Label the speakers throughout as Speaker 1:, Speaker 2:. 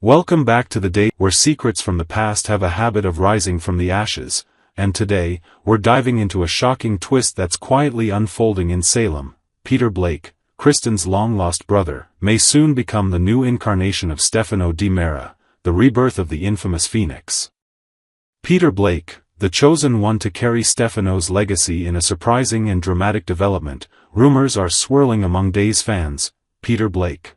Speaker 1: Welcome back to the day where secrets from the past have a habit of rising from the ashes, and today, we're diving into a shocking twist that's quietly unfolding in Salem. Peter Blake, Kristen's long-lost brother, may soon become the new incarnation of Stefano Di Mera, the rebirth of the infamous Phoenix. Peter Blake, the chosen one to carry Stefano's legacy in a surprising and dramatic development, rumors are swirling among Day's fans. Peter Blake,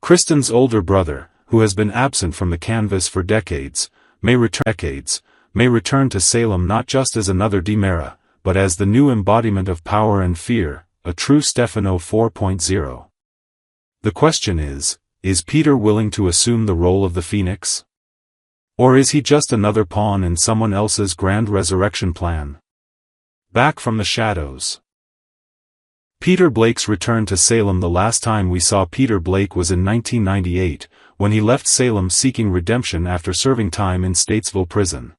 Speaker 1: Kristen's older brother, who has been absent from the canvas for decades, may return to Salem not just as another Di Mera, but as the new embodiment of power and fear, a true Stefano 4.0. The question is Peter willing to assume the role of the Phoenix? Or is he just another pawn in someone else's grand resurrection plan? Back from the shadows. Peter Blake's return to Salem. The last time we saw Peter Blake was in 1998, when he left Salem seeking redemption after serving time in Statesville prison.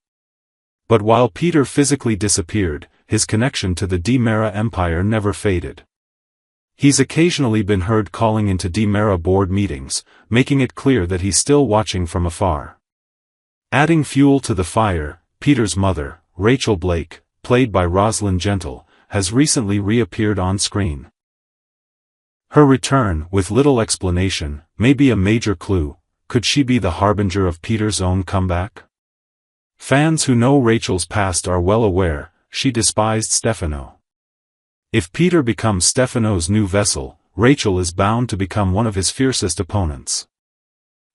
Speaker 1: But while Peter physically disappeared, his connection to the Di Mera empire never faded. He's occasionally been heard calling into Di Mera board meetings, making it clear that he's still watching from afar. Adding fuel to the fire, Peter's mother, Rachel Blake, played by Rosalind Gentle, has recently reappeared on screen. Her return, with little explanation, may be a major clue. Could she be the harbinger of Peter's own comeback? Fans who know Rachel's past are well aware, she despised Stefano. If Peter becomes Stefano's new vessel, Rachel is bound to become one of his fiercest opponents.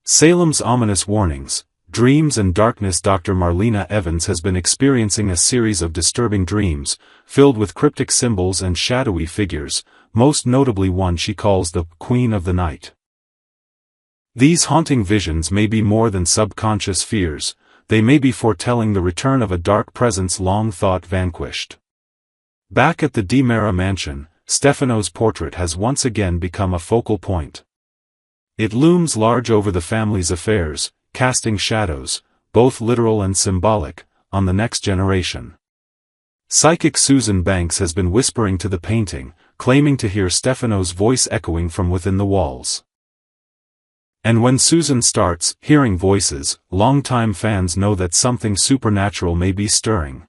Speaker 1: Salem's ominous warnings, dreams and darkness. Dr. Marlena Evans has been experiencing a series of disturbing dreams, filled with cryptic symbols and shadowy figures, most notably one she calls the Queen of the Night. These haunting visions may be more than subconscious fears, they may be foretelling the return of a dark presence long thought vanquished. Back at the Di Mera mansion, Stefano's portrait has once again become a focal point. It looms large over the family's affairs, casting shadows, both literal and symbolic, on the next generation. Psychic Susan Banks has been whispering to the painting, claiming to hear Stefano's voice echoing from within the walls. And when Susan starts hearing voices, longtime fans know that something supernatural may be stirring.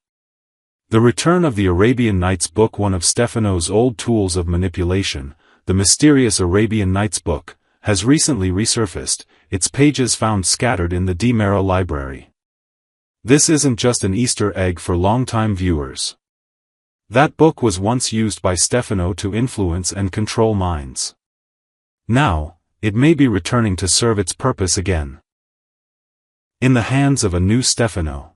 Speaker 1: The return of the Arabian Knights book, one of Stefano's old tools of manipulation, the mysterious Arabian Knights book, has recently resurfaced, its pages found scattered in the Di Mera library. This isn't just an Easter egg for longtime viewers. That book was once used by Stefano to influence and control minds. Now, it may be returning to serve its purpose again. In the hands of a new Stefano.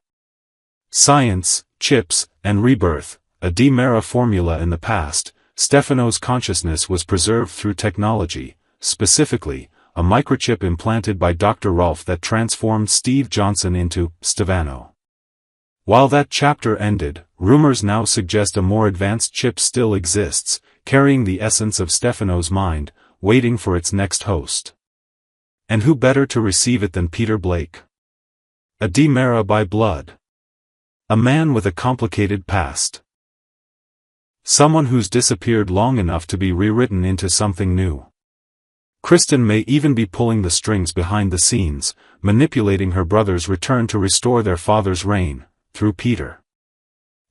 Speaker 1: Science, chips, and rebirth, a Di Mera formula. In the past, Stefano's consciousness was preserved through technology, specifically, a microchip implanted by Dr. Rolf that transformed Steve Johnson into Stefano. While that chapter ended, rumors now suggest a more advanced chip still exists, carrying the essence of Stefano's mind, waiting for its next host. And who better to receive it than Peter Blake? A Di Mera by blood. A man with a complicated past. Someone who's disappeared long enough to be rewritten into something new. Kristen may even be pulling the strings behind the scenes, manipulating her brother's return to restore their father's reign, through Peter.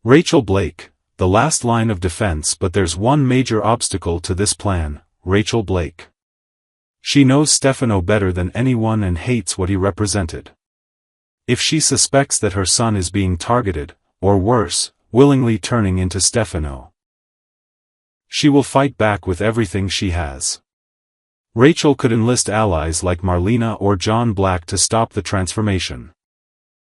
Speaker 1: Rachel Blake, the last line of defense. But there's one major obstacle to this plan, Rachel Blake. She knows Stefano better than anyone and hates what he represented. If she suspects that her son is being targeted, or worse, willingly turning into Stefano, she will fight back with everything she has. Rachel could enlist allies like Marlena or John Black to stop the transformation.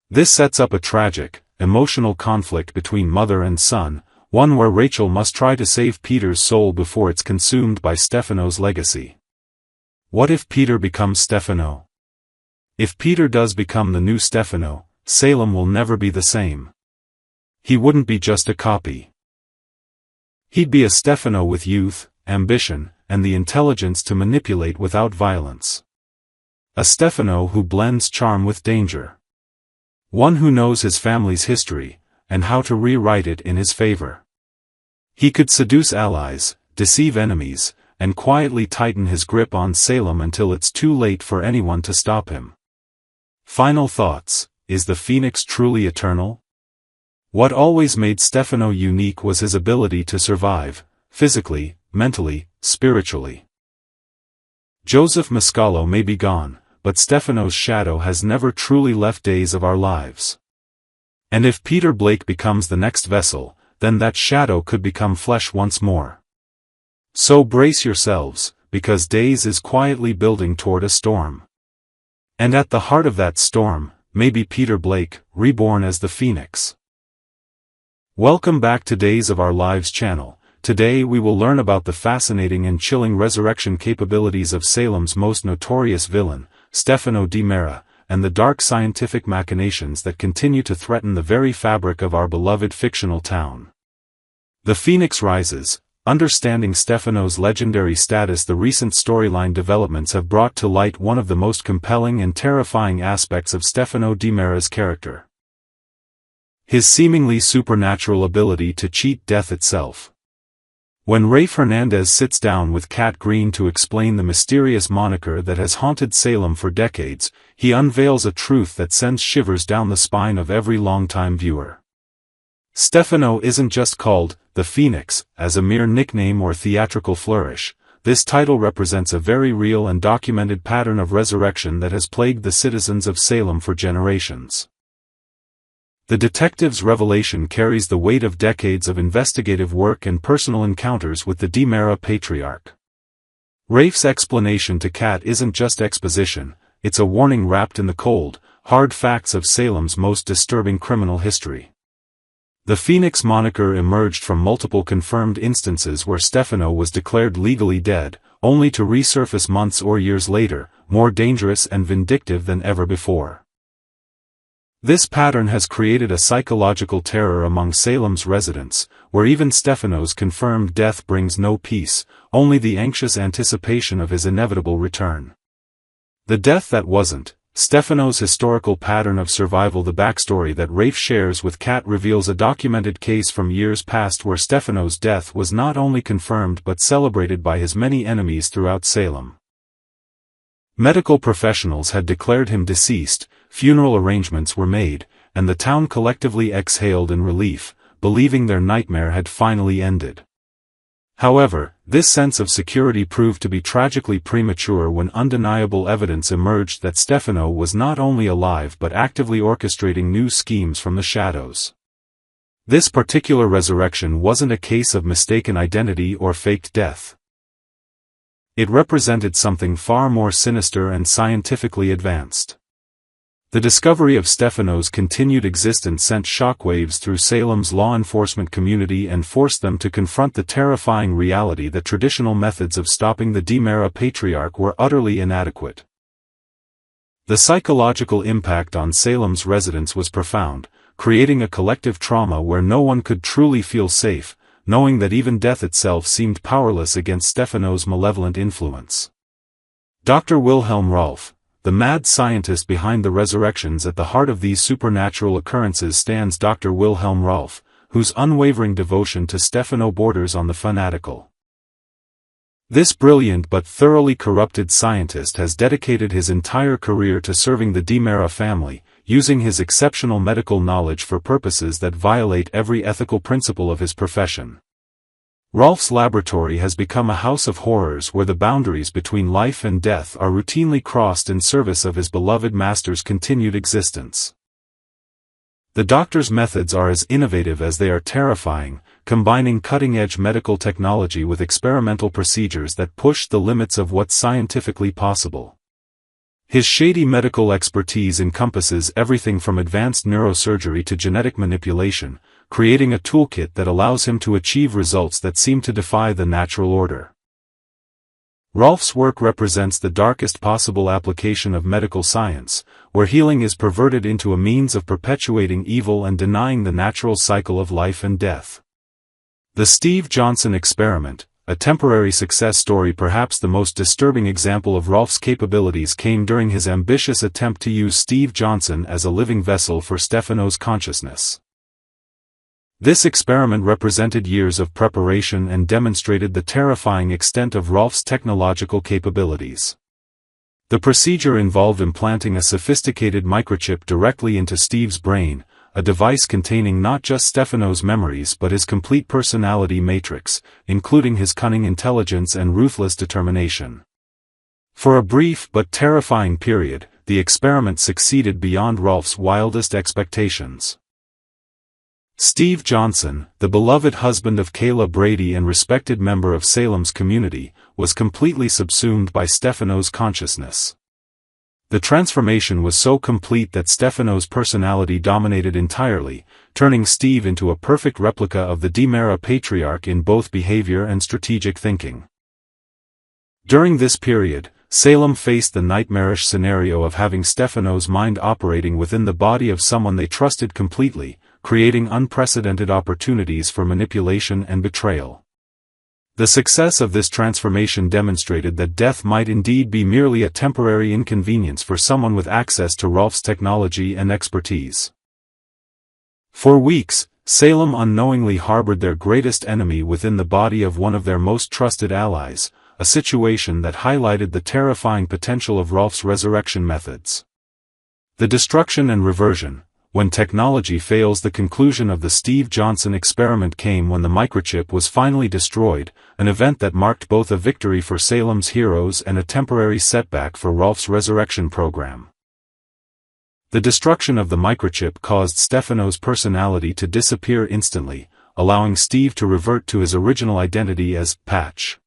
Speaker 1: This sets up a tragic, emotional conflict between mother and son, one where Rachel must try to save Peter's soul before it's consumed by Stefano's legacy. What if Peter becomes Stefano? If Peter does become the new Stefano, Salem will never be the same. He wouldn't be just a copy. He'd be a Stefano with youth, ambition, and the intelligence to manipulate without violence. A Stefano who blends charm with danger. One who knows his family's history, and how to rewrite it in his favor. He could seduce allies, deceive enemies, and quietly tighten his grip on Salem until it's too late for anyone to stop him. Final thoughts: is the Phoenix truly eternal? What always made Stefano unique was his ability to survive, physically, mentally, spiritually. Joseph Mascalo may be gone, but Stefano's shadow has never truly left days of our lives. And if Peter Blake becomes the next vessel, then that shadow could become flesh once more. So brace yourselves, because Days is quietly building toward a storm. And at the heart of that storm, may be Peter Blake, reborn as the Phoenix. Welcome back to Days of Our Lives channel. Today we will learn about the fascinating and chilling resurrection capabilities of Salem's most notorious villain, Stefano di Mera, and the dark scientific machinations that continue to threaten the very fabric of our beloved fictional town. The Phoenix rises. Understanding Stefano's legendary status. The recent storyline developments have brought to light one of the most compelling and terrifying aspects of Stefano di Mera's character. His seemingly supernatural ability to cheat death itself. When Rafe Hernandez sits down with Kat Green to explain the mysterious moniker that has haunted Salem for decades, he unveils a truth that sends shivers down the spine of every longtime viewer. Stefano isn't just called the Phoenix as a mere nickname or theatrical flourish. This title represents a very real and documented pattern of resurrection that has plagued the citizens of Salem for generations. The detective's revelation carries the weight of decades of investigative work and personal encounters with the di Mera patriarch. Rafe's explanation to Kat isn't just exposition, it's a warning wrapped in the cold, hard facts of Salem's most disturbing criminal history. The Phoenix moniker emerged from multiple confirmed instances where Stefano was declared legally dead, only to resurface months or years later, more dangerous and vindictive than ever before. This pattern has created a psychological terror among Salem's residents, where even Stefano's confirmed death brings no peace, only the anxious anticipation of his inevitable return. The death that wasn't. Stefano's historical pattern of survival. The backstory that Rafe shares with Kat reveals a documented case from years past where Stefano's death was not only confirmed but celebrated by his many enemies throughout Salem. Medical professionals had declared him deceased, funeral arrangements were made, and the town collectively exhaled in relief, believing their nightmare had finally ended. However, this sense of security proved to be tragically premature when undeniable evidence emerged that Stefano was not only alive but actively orchestrating new schemes from the shadows. This particular resurrection wasn't a case of mistaken identity or faked death. It represented something far more sinister and scientifically advanced. The discovery of Stefano's continued existence sent shockwaves through Salem's law enforcement community and forced them to confront the terrifying reality that traditional methods of stopping the di Mera patriarch were utterly inadequate. The psychological impact on Salem's residents was profound, creating a collective trauma where no one could truly feel safe, knowing that even death itself seemed powerless against Stefano's malevolent influence. Dr. Wilhelm Rolf, the mad scientist behind the resurrections. At the heart of these supernatural occurrences stands Dr. Wilhelm Rolf, whose unwavering devotion to Stefano borders on the fanatical. This brilliant but thoroughly corrupted scientist has dedicated his entire career to serving the di Mera family, using his exceptional medical knowledge for purposes that violate every ethical principle of his profession. Rolf's laboratory has become a house of horrors where the boundaries between life and death are routinely crossed in service of his beloved master's continued existence. The doctor's methods are as innovative as they are terrifying, combining cutting-edge medical technology with experimental procedures that push the limits of what's scientifically possible. His shady medical expertise encompasses everything from advanced neurosurgery to genetic manipulation, creating a toolkit that allows him to achieve results that seem to defy the natural order. Rolf's work represents the darkest possible application of medical science, where healing is perverted into a means of perpetuating evil and denying the natural cycle of life and death. The Steve Johnson experiment, a temporary success story. Perhaps the most disturbing example of Rolf's capabilities came during his ambitious attempt to use Steve Johnson as a living vessel for Stefano's consciousness. This experiment represented years of preparation and demonstrated the terrifying extent of Rolf's technological capabilities. The procedure involved implanting a sophisticated microchip directly into Steve's brain, a device containing not just Stefano's memories but his complete personality matrix, including his cunning intelligence and ruthless determination. For a brief but terrifying period, the experiment succeeded beyond Rolf's wildest expectations. Steve Johnson, the beloved husband of Kayla Brady and respected member of Salem's community, was completely subsumed by Stefano's consciousness. The transformation was so complete that Stefano's personality dominated entirely, turning Steve into a perfect replica of the Demera patriarch in both behavior and strategic thinking. During this period, Salem faced the nightmarish scenario of having Stefano's mind operating within the body of someone they trusted completely, creating unprecedented opportunities for manipulation and betrayal. The success of this transformation demonstrated that death might indeed be merely a temporary inconvenience for someone with access to Rolf's technology and expertise. For weeks, Salem unknowingly harbored their greatest enemy within the body of one of their most trusted allies, a situation that highlighted the terrifying potential of Rolf's resurrection methods. The destruction and reversion. When technology fails, the conclusion of the Steve Johnson experiment came when the microchip was finally destroyed, an event that marked both a victory for Salem's heroes and a temporary setback for Rolf's resurrection program. The destruction of the microchip caused Stefano's personality to disappear instantly, allowing Steve to revert to his original identity as Patch.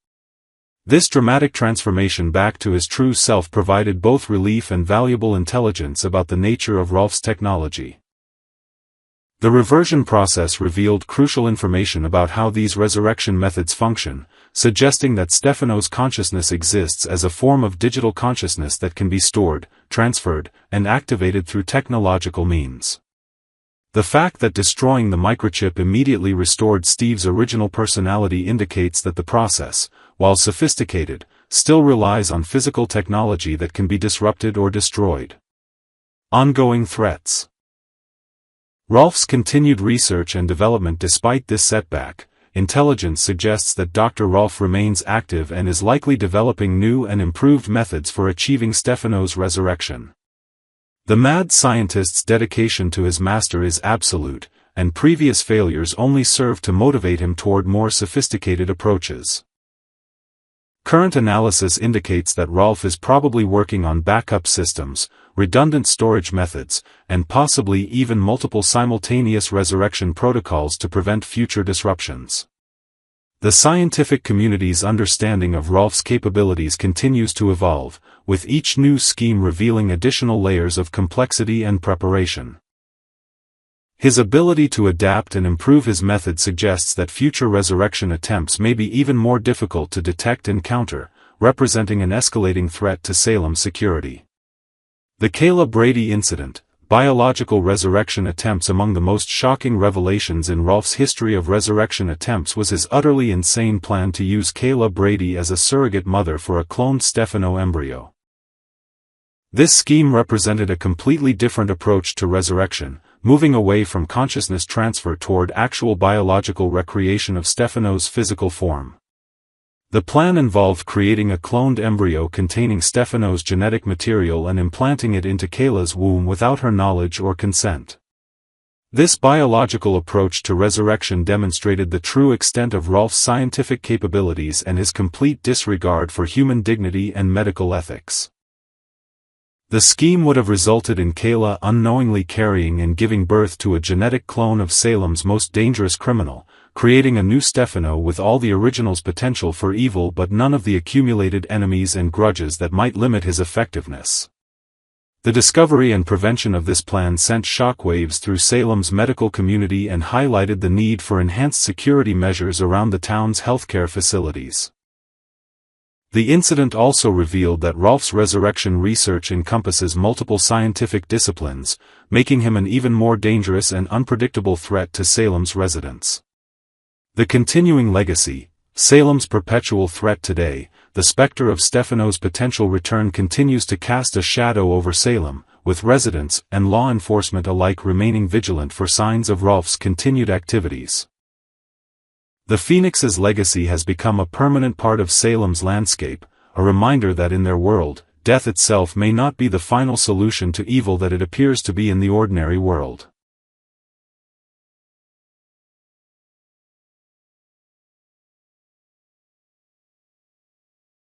Speaker 1: This dramatic transformation back to his true self provided both relief and valuable intelligence about the nature of Rolf's technology. The reversion process revealed crucial information about how these resurrection methods function, suggesting that Stefano's consciousness exists as a form of digital consciousness that can be stored, transferred, and activated through technological means. The fact that destroying the microchip immediately restored Steve's original personality indicates that the process, while sophisticated, still relies on physical technology that can be disrupted or destroyed. Ongoing threats. Rolf's continued research and development. Despite this setback, intelligence suggests that Dr. Rolf remains active and is likely developing new and improved methods for achieving Stefano's resurrection. The mad scientist's dedication to his master is absolute, and previous failures only serve to motivate him toward more sophisticated approaches. Current analysis indicates that Rolf is probably working on backup systems, redundant storage methods, and possibly even multiple simultaneous resurrection protocols to prevent future disruptions. The scientific community's understanding of Rolf's capabilities continues to evolve, with each new scheme revealing additional layers of complexity and preparation. His ability to adapt and improve his method suggests that future resurrection attempts may be even more difficult to detect and counter, representing an escalating threat to Salem's security. The Kayla Brady incident, biological resurrection attempts. Among the most shocking revelations in Rolf's history of resurrection attempts was his utterly insane plan to use Kayla Brady as a surrogate mother for a cloned Stefano embryo. This scheme represented a completely different approach to resurrection, moving away from consciousness transfer toward actual biological recreation of Stefano's physical form. The plan involved creating a cloned embryo containing Stefano's genetic material and implanting it into Kayla's womb without her knowledge or consent. This biological approach to resurrection demonstrated the true extent of Rolf's scientific capabilities and his complete disregard for human dignity and medical ethics. The scheme would have resulted in Kayla unknowingly carrying and giving birth to a genetic clone of Salem's most dangerous criminal, creating a new Stefano with all the original's potential for evil but none of the accumulated enemies and grudges that might limit his effectiveness. The discovery and prevention of this plan sent shockwaves through Salem's medical community and highlighted the need for enhanced security measures around the town's healthcare facilities. The incident also revealed that Rolf's resurrection research encompasses multiple scientific disciplines, making him an even more dangerous and unpredictable threat to Salem's residents. The continuing legacy, Salem's perpetual threat today, the specter of Stefano's potential return continues to cast a shadow over Salem, with residents and law enforcement alike remaining vigilant for signs of Rolf's continued activities. The Phoenix's legacy has become a permanent part of Salem's landscape, a reminder that in their world, death itself may not be the final solution to evil that it appears to be in the ordinary world.